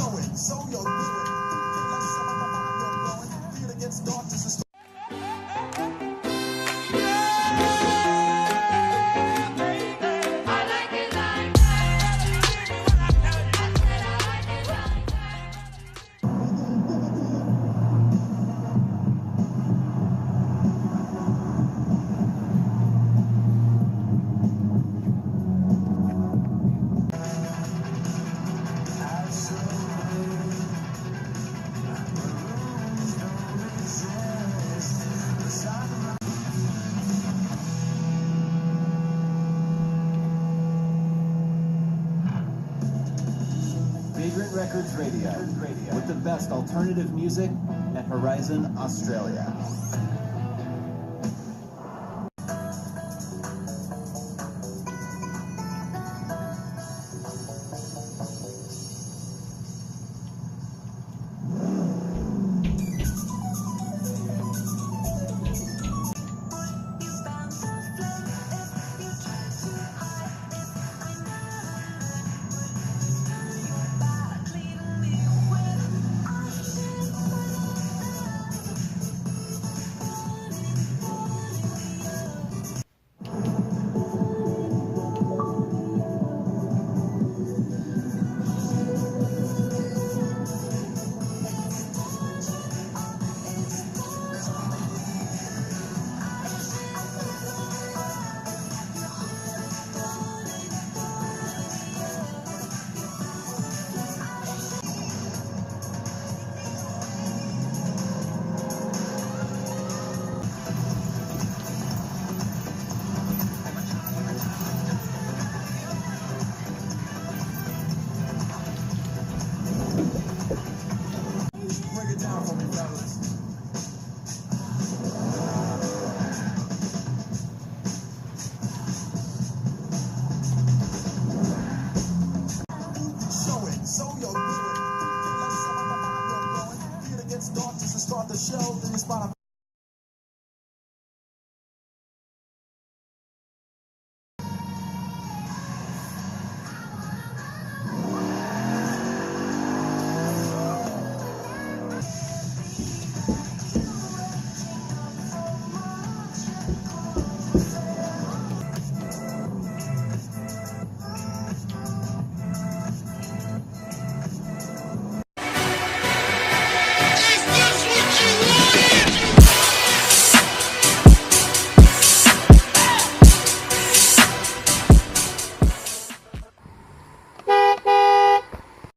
Show it, so you'll do it. Let some of the mind you're blowing. Feel it gets dark just to Vagrant Records Radio, with the best alternative music at Horizon, Australia. start the show, then you spot a